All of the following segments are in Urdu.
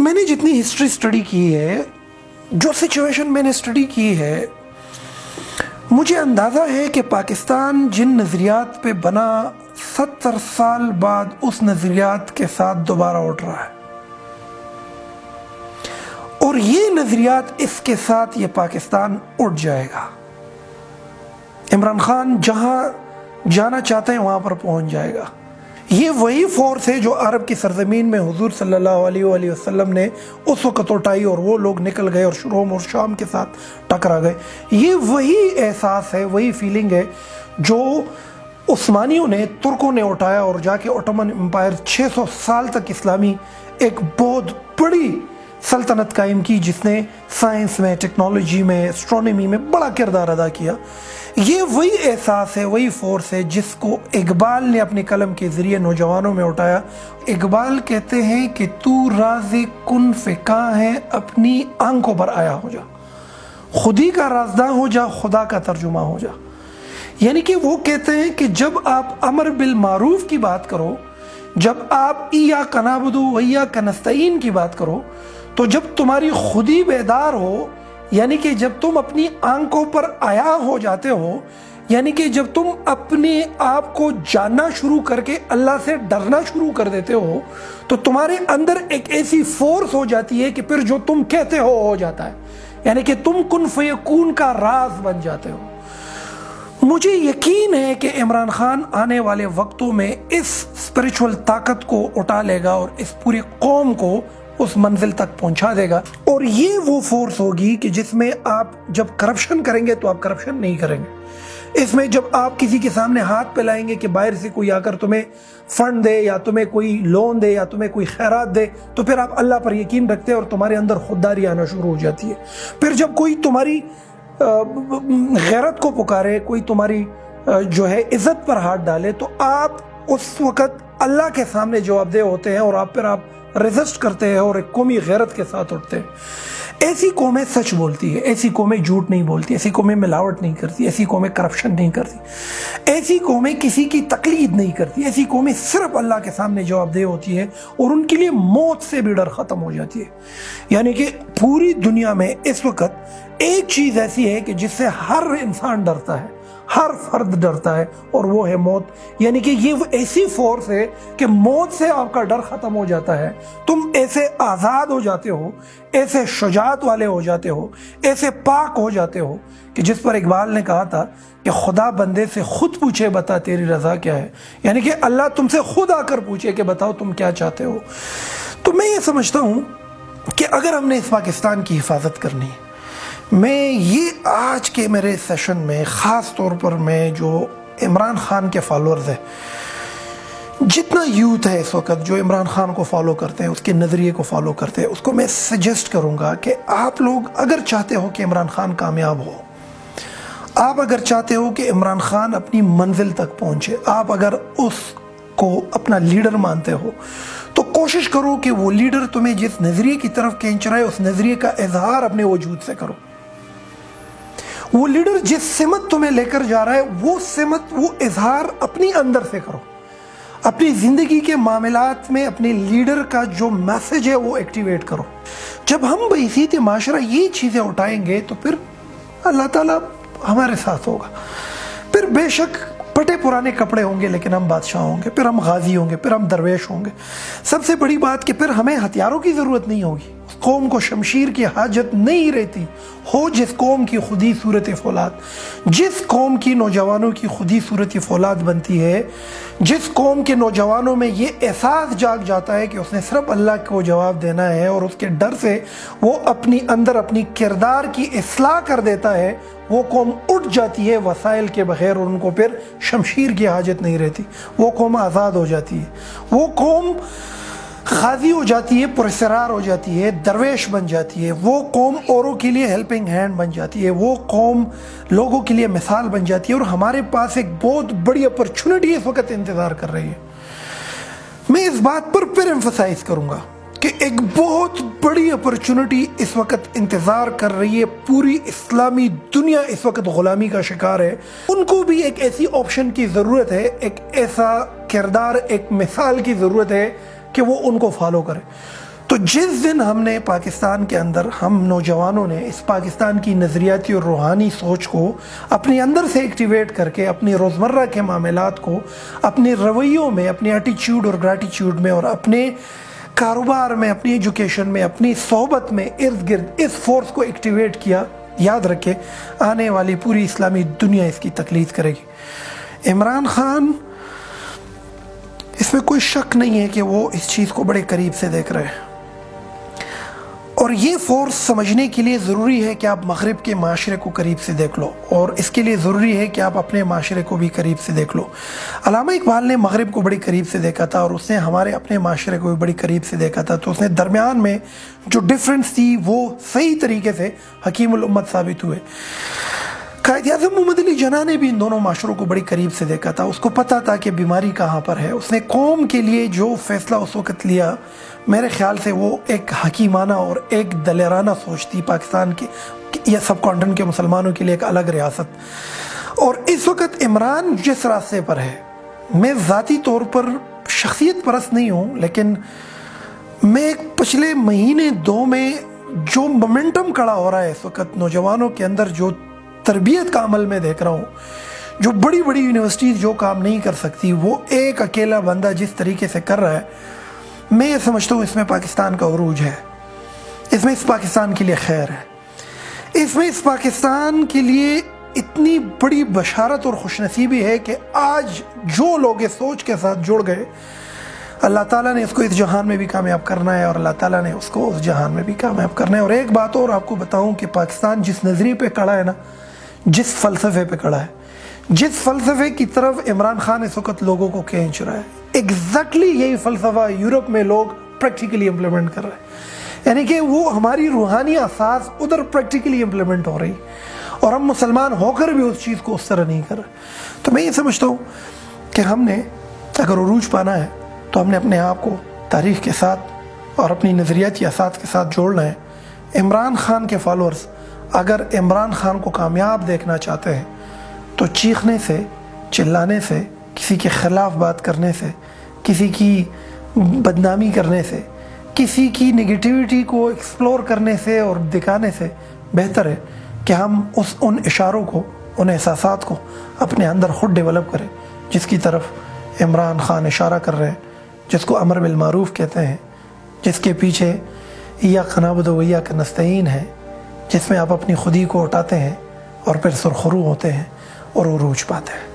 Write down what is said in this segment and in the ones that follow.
میں نے جتنی ہسٹری اسٹڈی کی ہے، جو سچویشن میں نے اسٹڈی کی ہے، مجھے اندازہ ہے کہ پاکستان جن نظریات پہ بنا 70 سال بعد اس نظریات کے ساتھ دوبارہ اٹھ رہا ہے، اور یہ نظریات اس کے ساتھ یہ پاکستان اٹھ جائے گا۔ عمران خان جہاں جانا چاہتے ہیں وہاں پر پہنچ جائے گا۔ یہ وہی فورس ہے جو عرب کی سرزمین میں حضور صلی اللہ علیہ وآلہ وسلم نے اس وقت اٹھائی اور وہ لوگ نکل گئے اور روم اور شام کے ساتھ ٹکرا گئے۔ یہ وہی احساس ہے، وہی فیلنگ ہے جو عثمانیوں نے، ترکوں نے اٹھایا اور جا کے اوٹومن امپائر 600 سال تک اسلامی ایک بہت بڑی سلطنت قائم کی، جس نے سائنس میں، ٹیکنالوجی میں، اسٹرونومی میں بڑا کردار ادا کیا۔ یہ وہی احساس ہے، وہی فورس ہے جس کو اقبال نے اپنے قلم کے ذریعے نوجوانوں میں اٹھایا۔ اقبال کہتے ہیں کہ تو راز کن فکاں ہے، اپنی آنکھوں پر آیا ہو جا، خودی کا رازداں ہو جا، خدا کا ترجمہ ہو جا۔ یعنی کہ وہ کہتے ہیں کہ جب آپ امر بالمعروف کی بات کرو، جب آپ ایاک نعبد و ایاک نستعین کی بات کرو، تو جب تمہاری خودی بیدار ہو، یعنی کہ جب تم اپنی آنکھوں پر آیا ہو جاتے ہو، یعنی کہ جب تم اپنے آپ کو جاننا شروع کر کے اللہ سے ڈرنا شروع کر دیتے ہو، تو تمہارے اندر ایک ایسی فورس ہو جاتی ہے کہ پھر جو تم کہتے ہو جاتا ہے، یعنی کہ تم کن فیکون کا راز بن جاتے ہو۔ مجھے یقین ہے کہ عمران خان آنے والے وقتوں میں اس اسپریچول طاقت کو اٹھا لے گا اور اس پوری قوم کو اس منزل تک پہنچا دے گا، اور یہ وہ فورس ہوگی کہ جس میں آپ جب کرپشن کریں گے تو آپ کرپشن نہیں کریں گے۔ اس میں جب آپ کسی کے سامنے ہاتھ پھیلائیں گے کہ باہر سے کوئی آ کر تمہیں فنڈ دے یا تمہیں کوئی لون دے یا تمہیں کوئی خیرات دے، تو پھر آپ اللہ پر یقین رکھتے ہیں اور تمہارے اندر خودداری آنا شروع ہو جاتی ہے۔ پھر جب کوئی تمہاری غیرت کو پکارے، کوئی تمہاری جو ہے عزت پر ہاتھ ڈالے، تو آپ اس وقت اللہ کے سامنے جواب دہ ہوتے ہیں، اور پھر آپ ریزسٹ کرتے ہیں اور ایک قومی غیرت کے ساتھ اٹھتے ہیں۔ ایسی قومیں سچ بولتی ہے، ایسی قومیں جھوٹ نہیں بولتی، ایسی قومیں ملاوٹ نہیں کرتی، ایسی قومیں کرپشن نہیں کرتی، ایسی قومیں کسی کی تقلید نہیں کرتی، ایسی قومیں صرف اللہ کے سامنے جواب دہ ہوتی ہے، اور ان کے لیے موت سے بھی ڈر ختم ہو جاتی ہے۔ یعنی کہ پوری دنیا میں اس وقت ایک چیز ایسی ہے کہ جس سے ہر انسان ڈرتا ہے، ہر فرد ڈرتا ہے، اور وہ ہے موت۔ یعنی کہ یہ وہ ایسی فورس ہے کہ موت سے آپ کا ڈر ختم ہو جاتا ہے، تم ایسے آزاد ہو جاتے ہو، ایسے شجاعت والے ہو جاتے ہو، ایسے پاک ہو جاتے ہو کہ جس پر اقبال نے کہا تھا کہ خدا بندے سے خود پوچھے بتا تیری رضا کیا ہے، یعنی کہ اللہ تم سے خود آ کر پوچھے کہ بتاؤ تم کیا چاہتے ہو۔ تو میں یہ سمجھتا ہوں کہ اگر ہم نے اس پاکستان کی حفاظت کرنی ہے، میں یہ آج کے میرے سیشن میں خاص طور پر میں جو عمران خان کے فالورز ہیں، جتنا یوتھ ہے اس وقت جو عمران خان کو فالو کرتے ہیں، اس کے نظریے کو فالو کرتے ہیں، اس کو میں سجیسٹ کروں گا کہ آپ لوگ اگر چاہتے ہو کہ عمران خان کامیاب ہو، آپ اگر چاہتے ہو کہ عمران خان اپنی منزل تک پہنچے، آپ اگر اس کو اپنا لیڈر مانتے ہو، تو کوشش کرو کہ وہ لیڈر تمہیں جس نظریے کی طرف کھینچ رہا ہے، اس نظریے کا اظہار اپنے وجود سے کرو۔ وہ لیڈر جس سمت تمہیں لے کر جا رہا ہے، وہ سمت، وہ اظہار اپنی اندر سے کرو۔ اپنی زندگی کے معاملات میں اپنے لیڈر کا جو میسج ہے وہ ایکٹیویٹ کرو۔ جب ہم بحیثیت معاشرہ یہ چیزیں اٹھائیں گے تو پھر اللہ تعالیٰ ہمارے ساتھ ہوگا۔ پھر بے شک پٹے پرانے کپڑے ہوں گے لیکن ہم بادشاہ ہوں گے، پھر ہم غازی ہوں گے، پھر ہم درویش ہوں گے۔ سب سے بڑی بات کہ پھر ہمیں ہتھیاروں کی ضرورت نہیں ہوگی، قوم کو شمشیر کی حاجت نہیں رہتی ہو۔ جس قوم کی خودی صورت فولاد، جس قوم کی نوجوانوں کی خودی صورت فولاد بنتی ہے، جس قوم کے نوجوانوں میں یہ احساس جاگ جاتا ہے کہ اس نے صرف اللہ کو جواب دینا ہے، اور اس کے ڈر سے وہ اپنی اندر اپنی کردار کی اصلاح کر دیتا ہے، وہ قوم اٹھ جاتی ہے وسائل کے بغیر، اور ان کو پھر شمشیر کی حاجت نہیں رہتی۔ وہ قوم آزاد ہو جاتی ہے، وہ قوم غازی ہو جاتی ہے، پرسرار ہو جاتی ہے، درویش بن جاتی ہے، وہ قوم اوروں کے لیے ہیلپنگ ہینڈ بن جاتی ہے، وہ قوم لوگوں کے لیے مثال بن جاتی ہے۔ اور ہمارے پاس ایک بہت بڑی اپرچونٹی اس وقت انتظار کر رہی ہے۔ میں اس بات پر پھر ایمفسائز کروں گا کہ ایک بہت بڑی اپرچونٹی اس وقت انتظار کر رہی ہے۔ پوری اسلامی دنیا اس وقت غلامی کا شکار ہے، ان کو بھی ایک ایسی آپشن کی ضرورت ہے، ایک ایسا کردار، ایک مثال کی ضرورت ہے کہ وہ ان کو فالو کرے۔ تو جس دن ہم نے پاکستان کے اندر، ہم نوجوانوں نے اس پاکستان کی نظریاتی اور روحانی سوچ کو اپنے اندر سے ایکٹیویٹ کر کے اپنی روزمرہ کے معاملات کو، اپنے رویوں میں، اپنے ایٹیچیوڈ اور گریٹیچیوڈ میں، اور اپنے کاروبار میں، اپنی ایجوکیشن میں، اپنی صحبت میں ارد گرد اس فورس کو ایکٹیویٹ کیا، یاد رکھے آنے والی پوری اسلامی دنیا اس کی تقلید کرے گی۔ عمران خان، اس میں کوئی شک نہیں ہے کہ وہ اس چیز کو بڑے قریب سے دیکھ رہے ہیں، اور یہ فورس سمجھنے کے لیے ضروری ہے کہ آپ مغرب کے معاشرے کو قریب سے دیکھ لو، اور اس کے لیے ضروری ہے کہ آپ اپنے معاشرے کو بھی قریب سے دیکھ لو۔ علامہ اقبال نے مغرب کو بڑی قریب سے دیکھا تھا، اور اس نے ہمارے اپنے معاشرے کو بھی بڑی قریب سے دیکھا تھا، تو اس نے درمیان میں جو ڈفرنس تھی وہ صحیح طریقے سے حکیم الامت ثابت ہوئے۔ قائد اعظم محمد علی جناح نے بھی ان دونوں معاشروں کو بڑی قریب سے دیکھا تھا، اس کو پتہ تھا کہ بیماری کہاں پر ہے۔ اس نے قوم کے لیے جو فیصلہ اس وقت لیا، میرے خیال سے وہ ایک حکیمانہ اور ایک دلیرانہ سوچ تھی پاکستان کی یا سب کانٹیننٹ کے مسلمانوں کے لیے ایک الگ ریاست۔ اور اس وقت عمران جس راستے پر ہے، میں ذاتی طور پر شخصیت پرست نہیں ہوں، لیکن میں پچھلے مہینے دو میں جو مومنٹم کھڑا ہو رہا ہے اس وقت نوجوانوں کے اندر، جو تربیت کا عمل میں دیکھ رہا ہوں، جو بڑی بڑی یونیورسٹیز جو کام نہیں کر سکتی وہ ایک اکیلا بندہ جس طریقے سے کر رہا ہے، میں یہ سمجھتا ہوں اس میں پاکستان کا عروج ہے، اس میں اس پاکستان کے لیے خیر ہے، اس میں اس پاکستان کے لیے اتنی بڑی بشارت اور خوش نصیبی ہے کہ آج جو لوگ اس سوچ کے ساتھ جڑ گئے، اللہ تعالیٰ نے اس کو اس جہان میں بھی کامیاب کرنا ہے، اور اللہ تعالیٰ نے اس کو اس جہان میں بھی کامیاب کرنا ہے۔ اور ایک بات اور آپ کو بتاؤں کہ پاکستان جس نظریے پہ کھڑا ہے نا، جس فلسفے پہ کھڑا ہے، جس فلسفے کی طرف عمران خان اس وقت لوگوں کو کھینچ رہا ہے، ایگزیکٹلی یہی فلسفہ یورپ میں لوگ پریکٹیکلی امپلیمنٹ کر رہے ہیں، یعنی کہ وہ ہماری روحانی اساس ادھر پریکٹیکلی امپلیمنٹ ہو رہی، اور ہم مسلمان ہو کر بھی اس چیز کو اس طرح نہیں کر رہے۔ تو میں یہ سمجھتا ہوں کہ ہم نے اگر عروج پانا ہے تو ہم نے اپنے آپ کو تاریخ کے ساتھ اور اپنی نظریاتی اساس کے ساتھ جوڑنا ہے۔ عمران خان کے فالورز اگر عمران خان کو کامیاب دیکھنا چاہتے ہیں تو چیخنے سے، چلانے سے، کسی کے خلاف بات کرنے سے، کسی کی بدنامی کرنے سے، کسی کی نگیٹیوٹی کو ایکسپلور کرنے سے اور دکھانے سے بہتر ہے کہ ہم ان اشاروں کو، ان احساسات کو اپنے اندر خود ڈیولپ کریں، جس کی طرف عمران خان اشارہ کر رہے ہیں، جس کو امر بالمعروف کہتے ہیں، جس کے پیچھے ایاک نعبد و ایاک نستعین ہے، جس میں آپ اپنی خودی کو اٹھاتے ہیں اور پھر سرخرو ہوتے ہیں اور عروج پاتے ہیں۔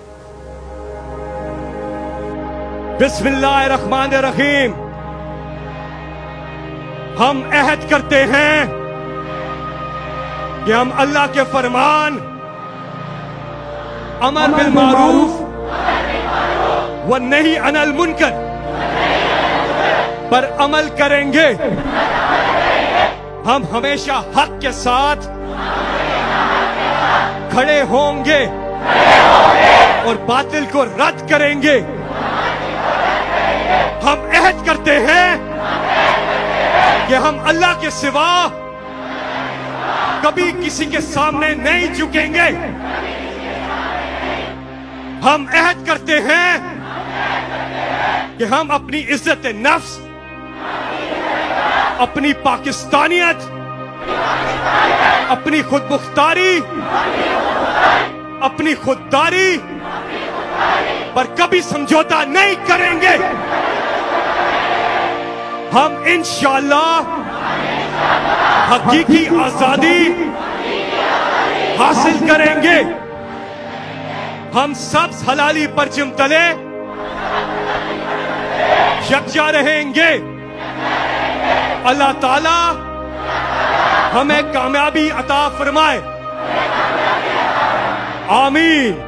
بسم اللہ الرحمن الرحیم۔ ہم عہد کرتے ہیں کہ ہم اللہ کے فرمان امر بالمعروف والنہی عن المنکر پر عمل کریں گے۔ ہم ہمیشہ حق کے ساتھ کھڑے ہوں گے اور باطل کو رد کریں گے۔ ہم عہد کرتے ہیں کہ ہم اللہ کے سوا کبھی کسی کے سامنے نہیں جھکیں گے۔ ہم عہد کرتے ہیں کہ ہم اپنی عزت نفس، اپنی پاکستانیت، اپنی خود مختاری، اپنی خودداری پر کبھی سمجھوتا نہیں کریں گے۔ ہم انشاءاللہ حقیقی آزادی حاصل کریں گے۔ ہم سب حلالی پرچم تلے یکجا رہیں گے۔ اللہ تعالی ہمیں کامیابی عطا فرمائے، آمین۔